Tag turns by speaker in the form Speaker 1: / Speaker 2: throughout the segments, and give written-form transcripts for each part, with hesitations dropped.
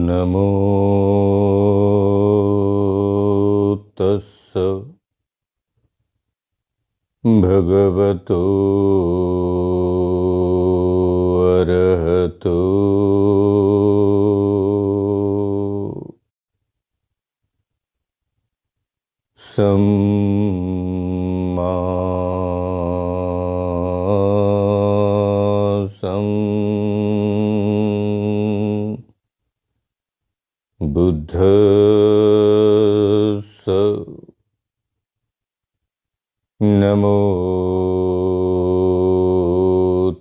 Speaker 1: नमो तस्स भगवतो अरहतो सम्मा बुद्धस्स नमो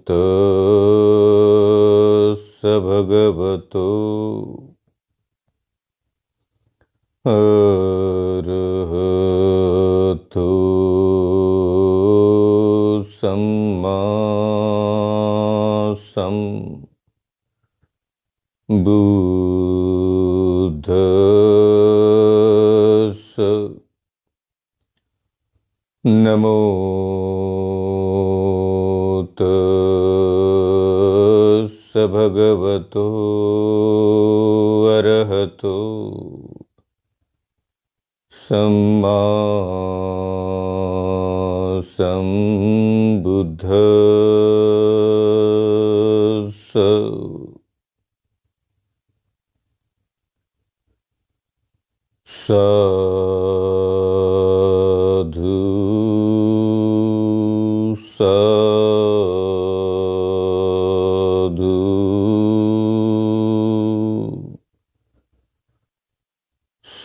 Speaker 1: तस्स भगवतो अरहतो सम्मा बुद्धस्स नमो तस्स भगवतो अरहतो सम्मा सम्बुद्धस्स साधु साधु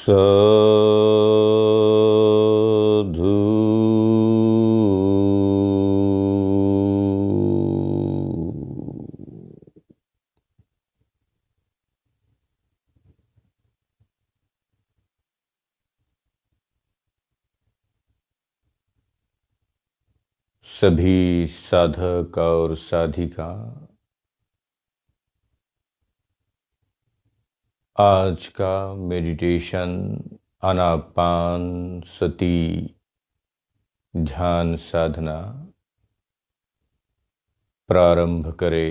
Speaker 1: साधु। सभी साधक और साधिका आज का मेडिटेशन आनापान सती ध्यान साधना प्रारंभ करे।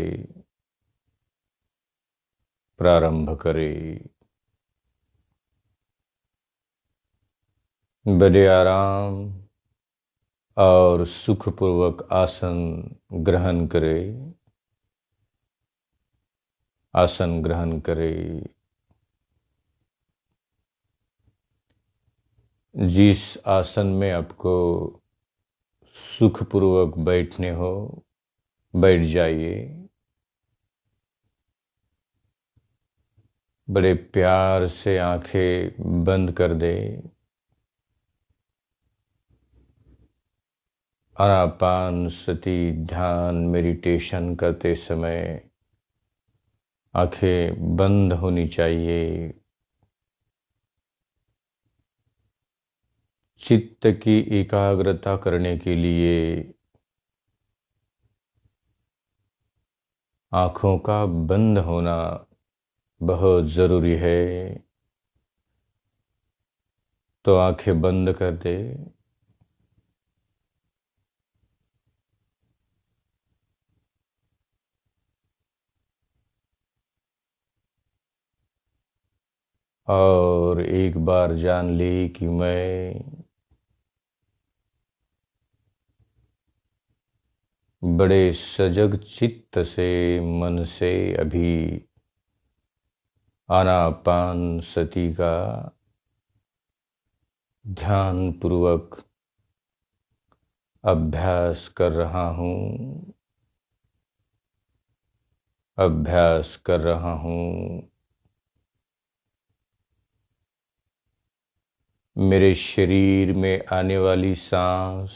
Speaker 1: बड़े आराम और सुखपूर्वक आसन ग्रहण करे। आसन ग्रहण करे। जिस आसन में आपको सुखपूर्वक बैठने हो बैठ जाइए। बड़े प्यार से आंखें बंद कर दे। आनापान सती ध्यान मेडिटेशन करते समय आंखें बंद होनी चाहिए। चित्त की एकाग्रता करने के लिए आँखों का बंद होना बहुत ज़रूरी है। तो आंखें बंद कर दे। और एक बार जान ले कि मैं बड़े सजग चित्त से मन से अभी आनापान सती का ध्यान पूर्वक अभ्यास कर रहा हूँ। मेरे शरीर में आने वाली सांस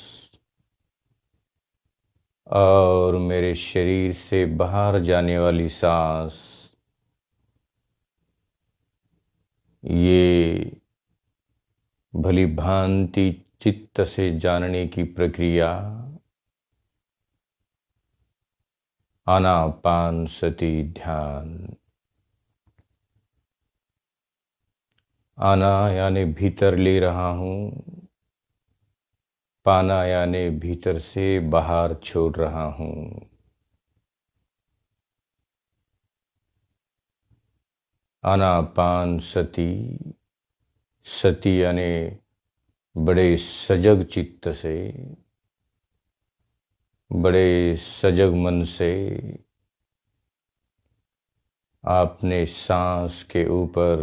Speaker 1: और मेरे शरीर से बाहर जाने वाली सांस, ये भली भांति चित्त से जानने की प्रक्रिया आनापान सती ध्यान। आना यानी भीतर ले रहा हूँ, पाना यानी भीतर से बाहर छोड़ रहा हूँ। आनापान सती, सती यानी बड़े सजग चित्त से, बड़े सजग मन से आपने सांस के ऊपर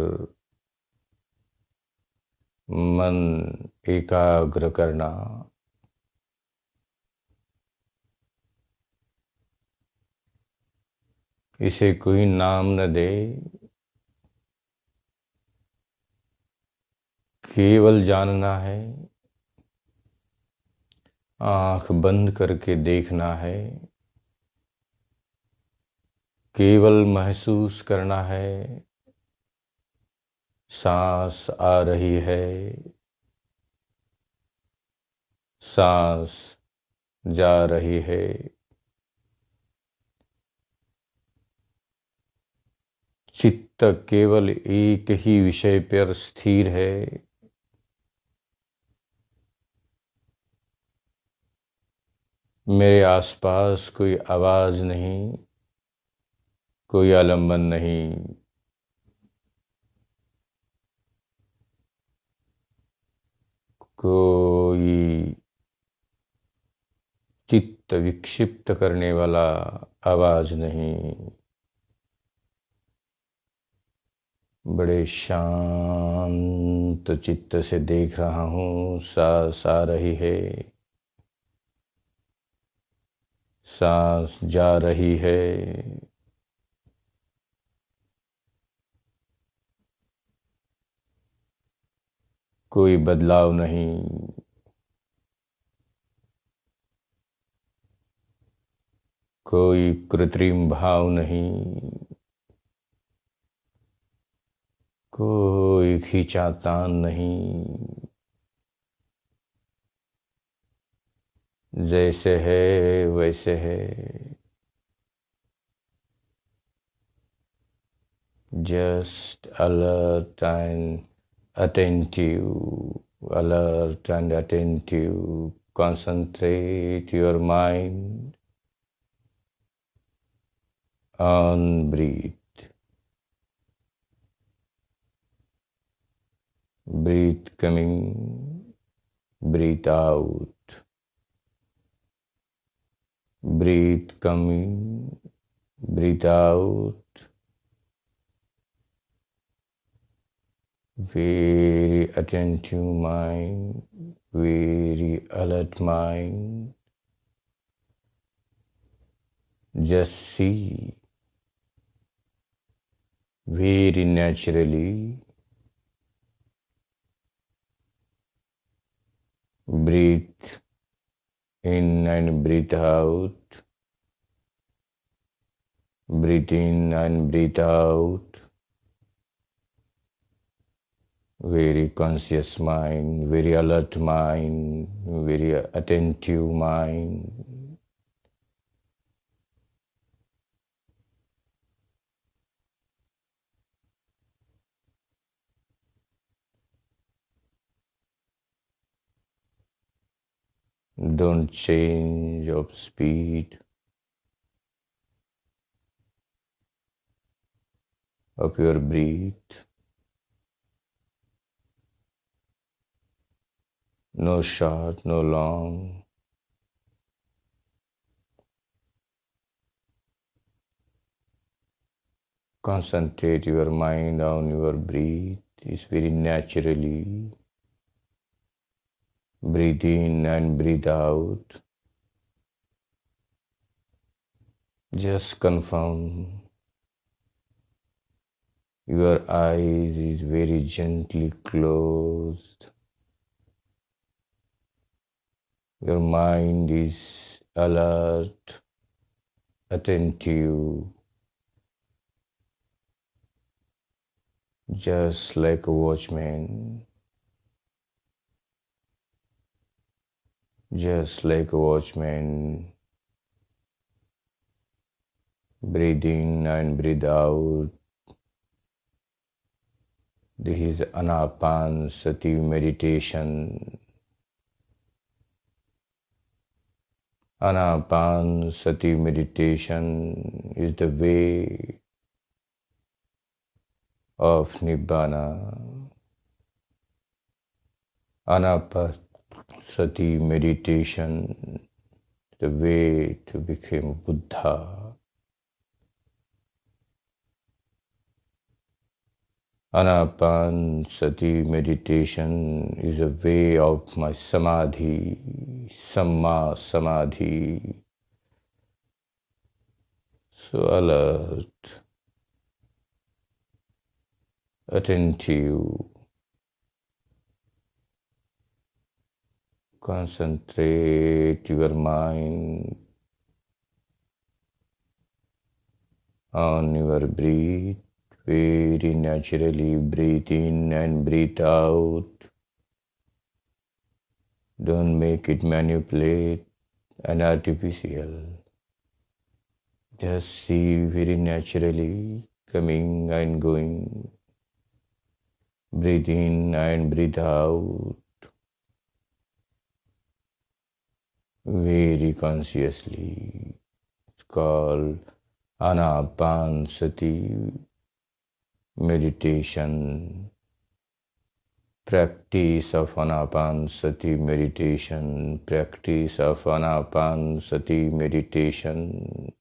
Speaker 1: मन एकाग्र करना। इसे कोई नाम न दे, केवल जानना है, आंख बंद करके देखना है, केवल महसूस करना है। सांस आ रही है, सांस जा रही है। चित्त केवल एक ही विषय पर स्थिर है। मेरे आसपास कोई आवाज नहीं, कोई आलंबन नहीं, कोई चित्त विक्षिप्त करने वाला आवाज नहीं। बड़े शांत चित्त से देख रहा हूँ। सांस आ रही है, सांस जा रही है। कोई बदलाव नहीं, कोई कृत्रिम भाव नहीं, कोई खींचातान नहीं। जैसे है वैसे है। Just alert and attentive, alert and attentive. Concentrate your mind on breathe. Breathe coming, breathe out. Breathe coming, breathe out. Very attentive mind, very alert mind. Just see very naturally. Breathe in and breathe out. Breathe in and breathe out. Very conscious mind, very alert mind, very attentive mind. Don't change of speed of your breath. No short, no long. Concentrate your mind on your breath. It's very naturally. Breathe in and breathe out. Just confirm. Your eyes is very gently closed. Your mind is alert, attentive, just like a watchman. Just like a watchman. Breathe in and breathe out. This is Anapanasati meditation. Anapanasati meditation is the way of Nibbana. Anapasati meditation, the way to become Buddha. Anapanasati meditation is a way of my samadhi, samma samadhi. So alert, attentive, concentrate your mind on your breath. Very naturally breathe in and breathe out. Don't make it manipulate and artificial. Just see very naturally coming and going. Breathe in and breathe out. Very consciously. It's called Anapanasati meditation. Practice of Anapanasati meditation. Practice of Anapanasati meditation.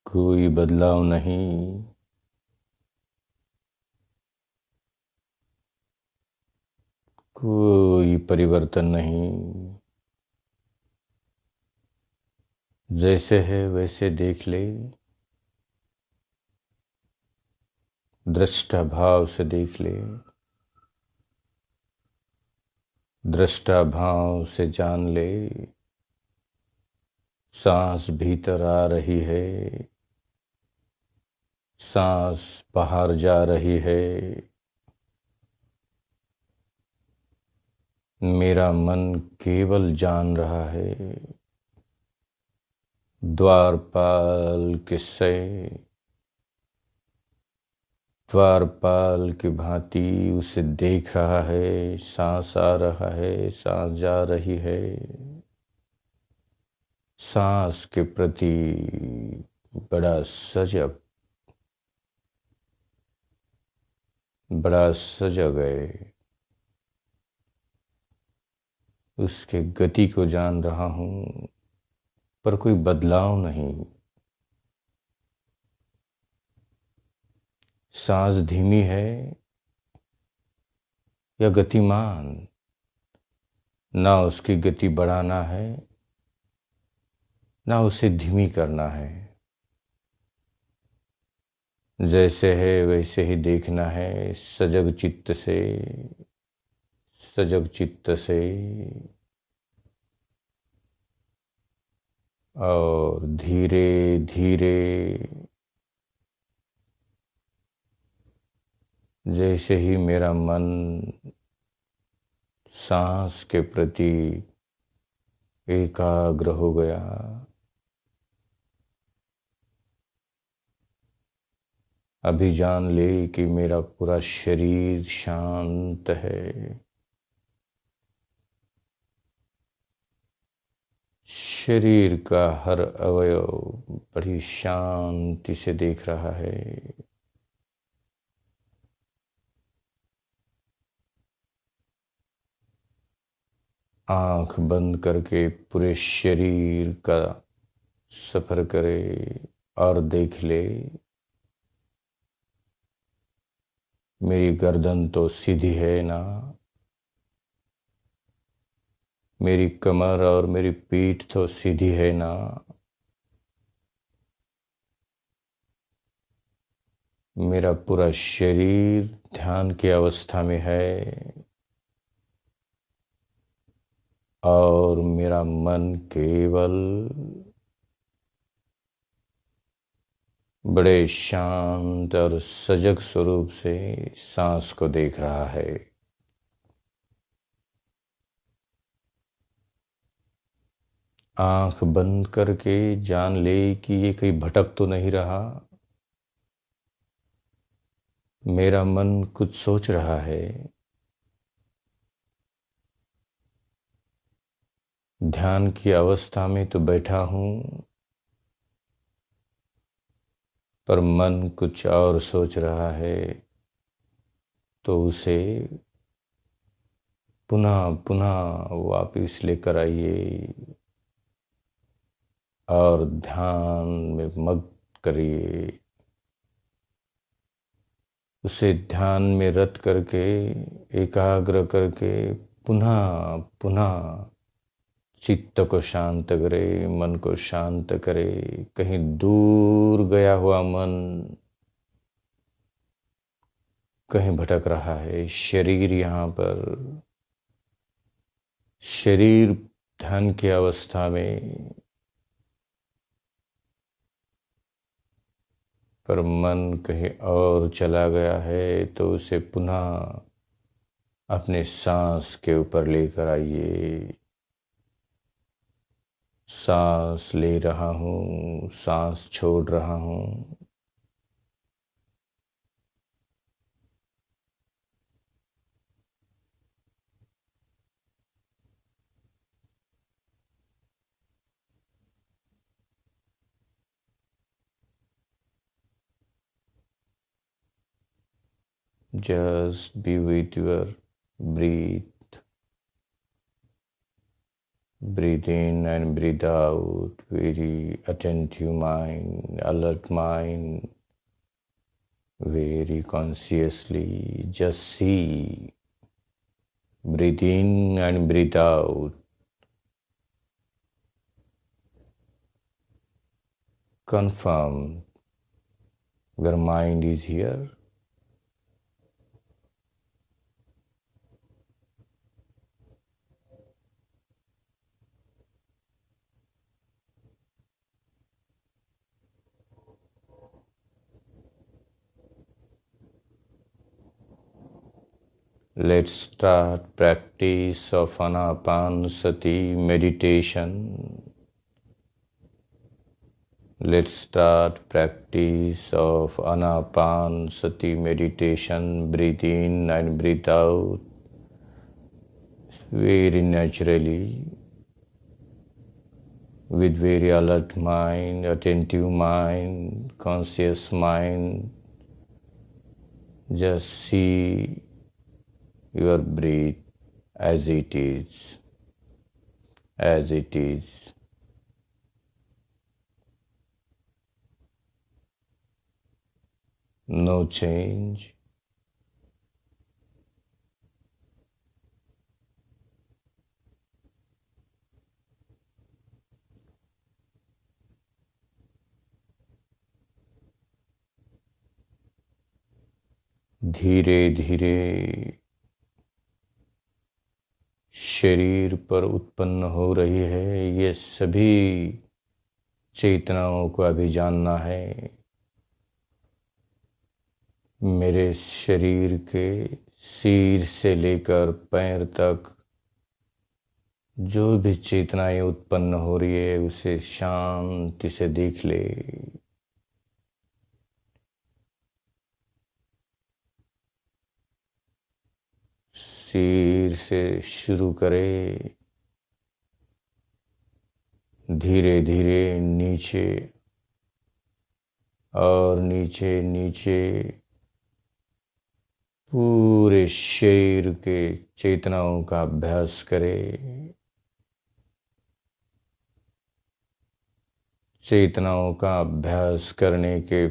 Speaker 1: कोई बदलाव नहीं, कोई परिवर्तन नहीं। जैसे है वैसे देख ले, दृष्टा भाव से देख ले, दृष्टा भाव से जान ले। सांस भीतर आ रही है, सांस बाहर जा रही है। मेरा मन केवल जान रहा है। द्वारपाल किससे, द्वारपाल की भांति उसे देख रहा है। सांस आ रहा है, सांस जा रही है। सांस के प्रति बड़ा सजग, बड़ा सजग है। उसके गति को जान रहा हूँ, पर कोई बदलाव नहीं। सांस धीमी है या गतिमान, ना उसकी गति बढ़ाना है, ना उसे धीमी करना है। जैसे है वैसे ही देखना है, सजग चित्त से, सजग चित्त से। और धीरे धीरे जैसे ही मेरा मन सांस के प्रति एकाग्र हो गया, अभी जान ले कि मेरा पूरा शरीर शांत है। शरीर का हर अवयव बड़ी शांति से देख रहा है। आंख बंद करके पूरे शरीर का सफर करे और देख ले, मेरी गर्दन तो सीधी है ना, मेरी कमर और मेरी पीठ तो सीधी है ना। मेरा पूरा शरीर ध्यान की अवस्था में है और मेरा मन केवल बड़े शांत और सजग स्वरूप से सांस को देख रहा है। आंख बंद करके जान ले कि ये कहीं भटक तो नहीं रहा। मेरा मन कुछ सोच रहा है। ध्यान की अवस्था में तो बैठा हूं, पर मन कुछ और सोच रहा है, तो उसे पुनः पुनः वापिस लेकर आइए और ध्यान में मग्न करिए। उसे ध्यान में रत करके, एकाग्र करके पुनः पुनः चित्त को शांत करे, मन को शांत करे। कहीं दूर गया हुआ मन कहीं भटक रहा है। शरीर यहाँ पर, शरीर ध्यान की अवस्था में, पर मन कहीं और चला गया है, तो उसे पुनः अपने सांस के ऊपर लेकर आइए। सांस ले रहा हूँ, सांस छोड़ रहा हूँ। Just be with your breathe. Breathe in and breathe out. Very attentive mind, alert mind. Very consciously just see. Breathe in and breathe out. Confirm your mind is here. Let's start practice of Anapanasati meditation. Let's start practice of Anapanasati meditation. Breathe in and breathe out very naturally, with very alert mind, attentive mind, conscious mind. Just see your breath as it is, as it is. No change. धीरे धीरे शरीर पर उत्पन्न हो रही है ये सभी चेतनाओं को अभी जानना है। मेरे शरीर के सिर से लेकर पैर तक जो भी चेतनाएं उत्पन्न हो रही है उसे शांति से देख ले। सिर से शुरू करे, धीरे धीरे नीचे और नीचे नीचे पूरे शरीर के चेतनाओं का अभ्यास करे। चेतनाओं का अभ्यास करने के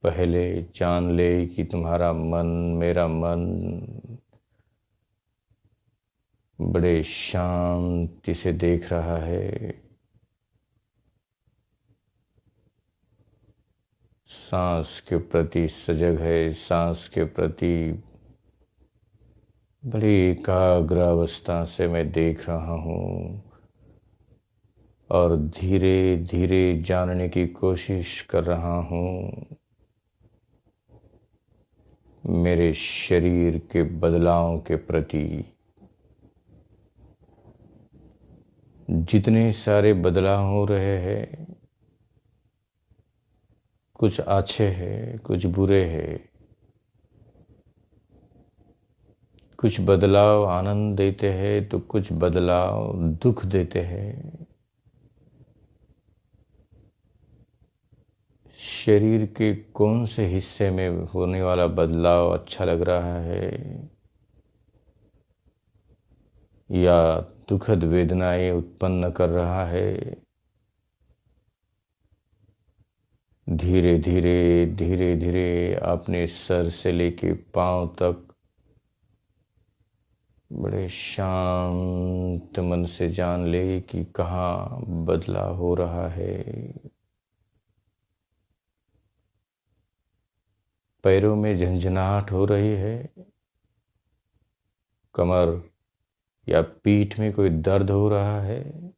Speaker 1: पहले जान ले कि तुम्हारा मन, मेरा मन बड़े शांति से देख रहा है। सांस के प्रति सजग है, सांस के प्रति बड़ी एकाग्र अवस्था से मैं देख रहा हूँ और धीरे धीरे जानने की कोशिश कर रहा हूँ मेरे शरीर के बदलाव के प्रति। जितने सारे बदलाव हो रहे हैं, कुछ अच्छे हैं, कुछ बुरे हैं। कुछ बदलाव आनंद देते हैं तो कुछ बदलाव दुख देते हैं। शरीर के कौन से हिस्से में होने वाला बदलाव अच्छा लग रहा है या दुखद वेदनाएं उत्पन्न कर रहा है, धीरे धीरे धीरे धीरे अपने सर से लेके पांव तक बड़े शांत मन से जान ले कि कहाँ बदलाव हो रहा है। पैरों में झंझनाहट हो रही है, कमर या पीठ में कोई दर्द हो रहा है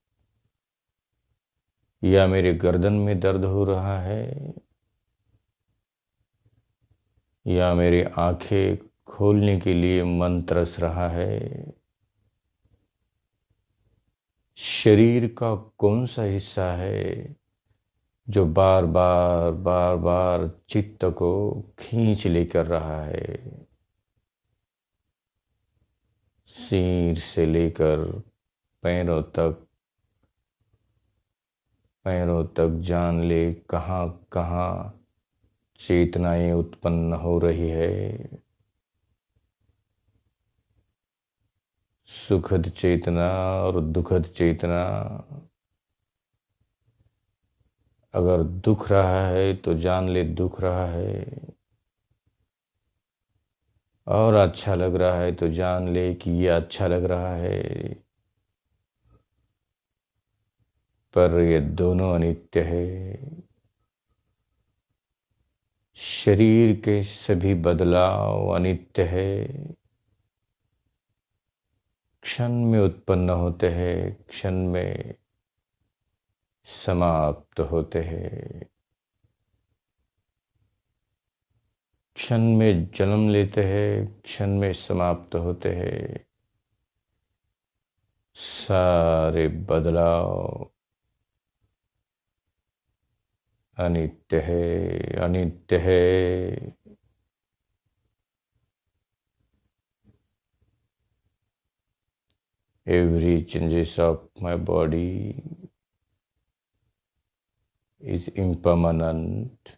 Speaker 1: या मेरे गर्दन में दर्द हो रहा है या मेरी आंखें खोलने के लिए मन तरस रहा है। शरीर का कौन सा हिस्सा है जो बार बार बार बार चित्त को खींच लेकर रहा है। सिर से लेकर पैरों तक जान ले कहाँ कहाँ चेतनाएं उत्पन्न हो रही है। सुखद चेतना और दुखद चेतना। अगर दुख रहा है तो जान ले दुख रहा है, और अच्छा लग रहा है तो जान ले कि ये अच्छा लग रहा है। पर ये दोनों अनित्य है। शरीर के सभी बदलाव अनित्य है, क्षण में उत्पन्न होते हैं, क्षण में समाप्त होते हैं। क्षण में जन्म लेते हैं, क्षण में समाप्त होते हैं। सारे बदलाव अनित्य है, अनित्य है। Every changes of my body is impermanent,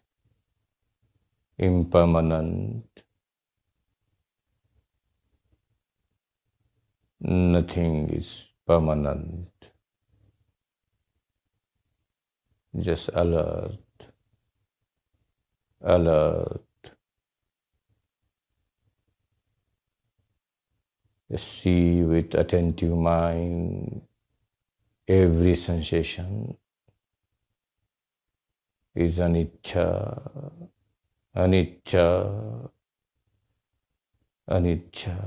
Speaker 1: impermanent. Nothing is permanent. Just alert, alert. Just see with attentive mind every sensation is anicca, anicca, anicca.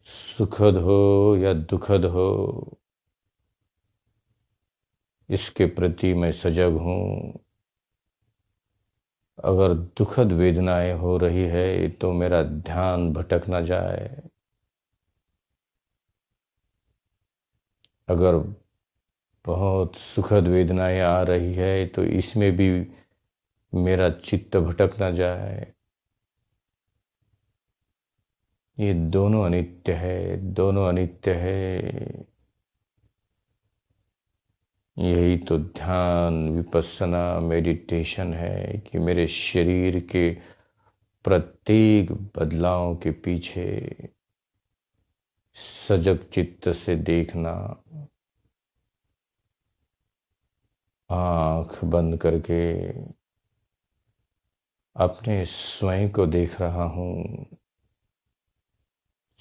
Speaker 1: सुखद हो या दुखद हो, इसके प्रति मैं सजग हूँ। अगर दुखद वेदनाएं हो रही है तो मेरा ध्यान भटक ना जाए। अगर बहुत सुखद वेदनाएं आ रही है तो इसमें भी मेरा चित्त भटक ना जाए। ये दोनों अनित्य है, दोनों अनित्य है। यही तो ध्यान, विपस्सना, मेडिटेशन है कि मेरे शरीर के प्रत्येक बदलाव के पीछे सजग चित्त से देखना। आँख बंद करके अपने स्वयं को देख रहा हूँ।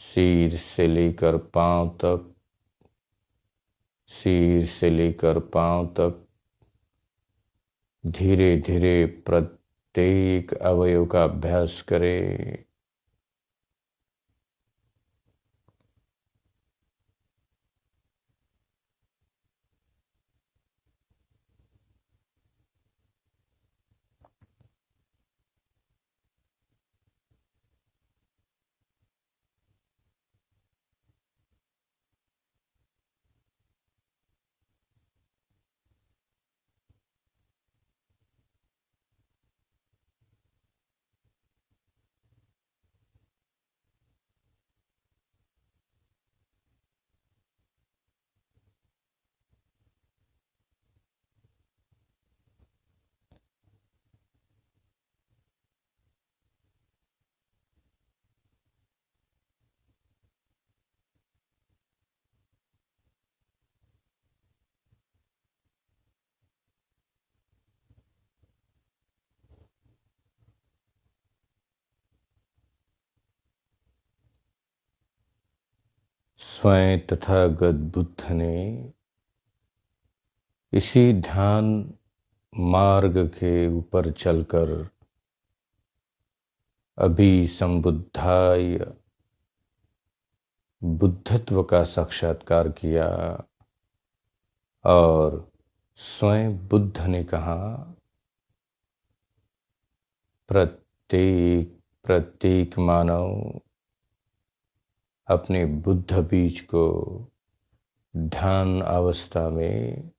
Speaker 1: सिर से लेकर पांव तक, सिर से लेकर पांव तक धीरे धीरे प्रत्येक अवयव का अभ्यास करें। स्वयं तथागत बुद्ध ने इसी ध्यान मार्ग के ऊपर चलकर अभी संबुद्धाय बुद्धत्व का साक्षात्कार किया और स्वयं बुद्ध ने कहा, प्रत्येक प्रत्येक मानव अपने बुद्ध बीज को ध्यान अवस्था में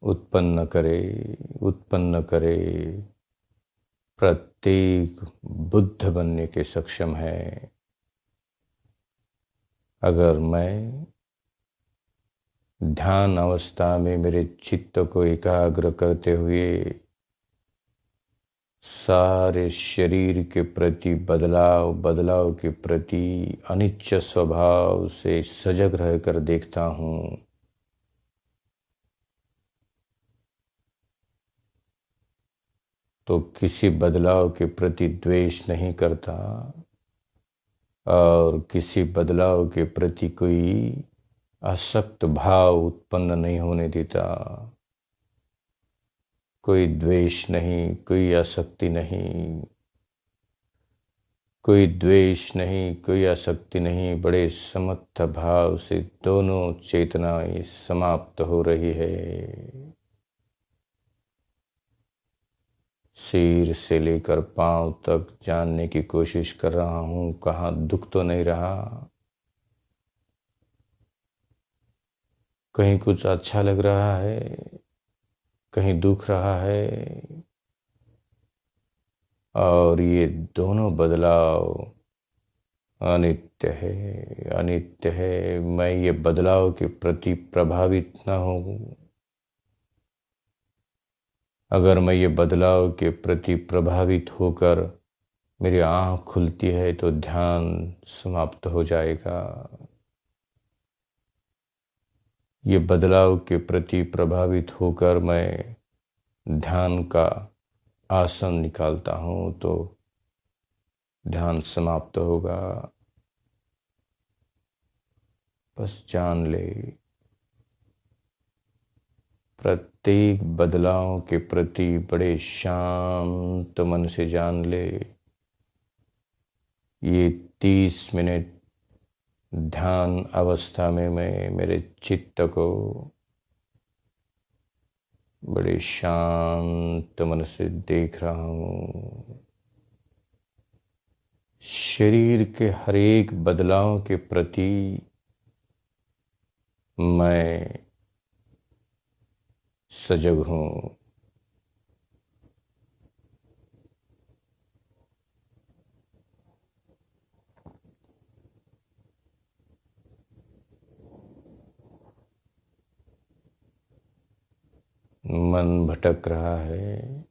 Speaker 1: उत्पन्न करे, प्रत्येक बुद्ध बनने के सक्षम है। अगर मैं ध्यान अवस्था में मेरे चित्त को एकाग्र करते हुए सारे शरीर के प्रति बदलाव के प्रति अनिच्छ स्वभाव से सजग रहकर देखता हूँ, तो किसी बदलाव के प्रति द्वेष नहीं करता और किसी बदलाव के प्रति कोई आसक्त भाव उत्पन्न नहीं होने देता। कोई द्वेष नहीं, कोई आसक्ति नहीं, कोई द्वेष नहीं, कोई आसक्ति नहीं, बड़े समर्थ भाव से दोनों चेतनाएं समाप्त हो रही है। सिर से लेकर पांव तक जानने की कोशिश कर रहा हूँ, कहाँ दुख तो नहीं रहा, कहीं कुछ अच्छा लग रहा है, कहीं दुख रहा है। और ये दोनों बदलाव अनित्य है। मैं ये बदलाव के प्रति प्रभावित न हूँ। अगर मैं ये बदलाव के प्रति प्रभावित होकर मेरी आँख खुलती है तो ध्यान समाप्त हो जाएगा। ये बदलाव के प्रति प्रभावित होकर मैं ध्यान का आसन निकालता हूँ तो ध्यान समाप्त होगा। बस जान ले, प्रत्येक बदलाव के प्रति बड़े शांत मन से जान ले। ये 30 मिनट ध्यान अवस्था में मैं मेरे चित्त को बड़े शांत मन से देख रहा हूँ। शरीर के हर एक बदलाव के प्रति मैं सजग हूँ। मन भटक रहा है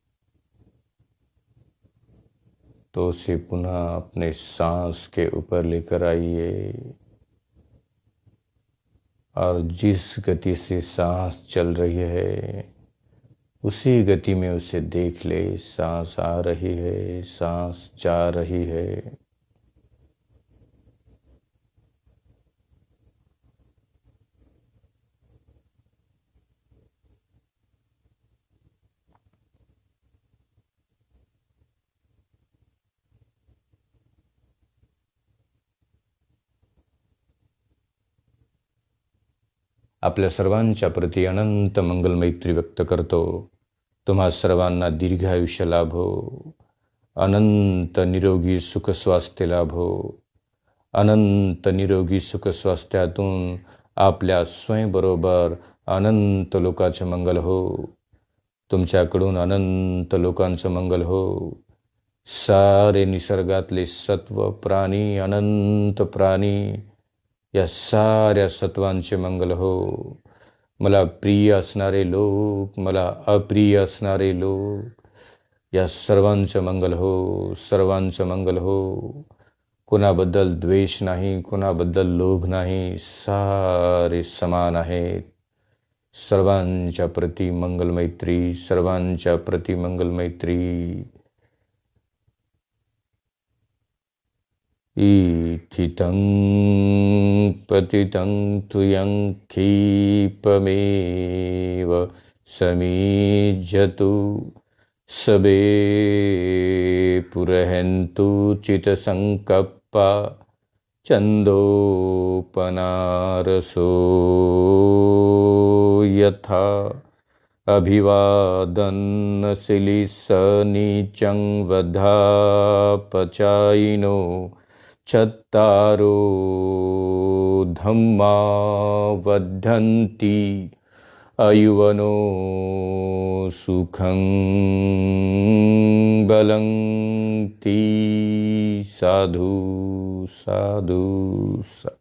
Speaker 1: तो उसे पुनः अपने सांस के ऊपर लेकर आइए और जिस गति से सांस चल रही है उसी गति में उसे देख ले। सांस आ रही है, सांस जा रही है। आपल्या सर्वांच्या प्रती अनंत मंगल मैत्री व्यक्त करतो. तुम्हा सर्वांना दीर्घ आयुष्य लाभो, अनंत निरोगी सुख स्वास्थ्य लाभो. अनंत निरोगी सुख स्वास्थ्यातून आपल्या स्वयंबरोबर अनंत लोकांचे मंगल हो. तुमच्याकडून अनंत लोकांचं मंगल हो. सारे निसर्गातले सत्व प्राणी, अनंत प्राणी, या साऱ्या सत्वांचे मंगल हो. मला प्रिय असणारे लोक, मला अप्रिय असणारे लोक, या सर्वांचं मंगल हो. सर्वांचं मंगल हो. कोणाबद्दल द्वेष नाही, कोणाबद्दल लोभ नाही. सारे समान आहेत. सर्वांच्या प्रति मंगलमैत्री, सर्वांच्या प्रति मंगलमैत्री. इथितं पतितं तुयं क्षिपमेव समीज्यतु सबे पुरहन्तु चितसंकप्पा चन्दोपनारसो यथा अभिवादनशिलिसनीचं वधापचायिनो चत्तारो धम्मा वर्धन्ति आयुवनो सुखं बलं ती. साधु साधु साधु.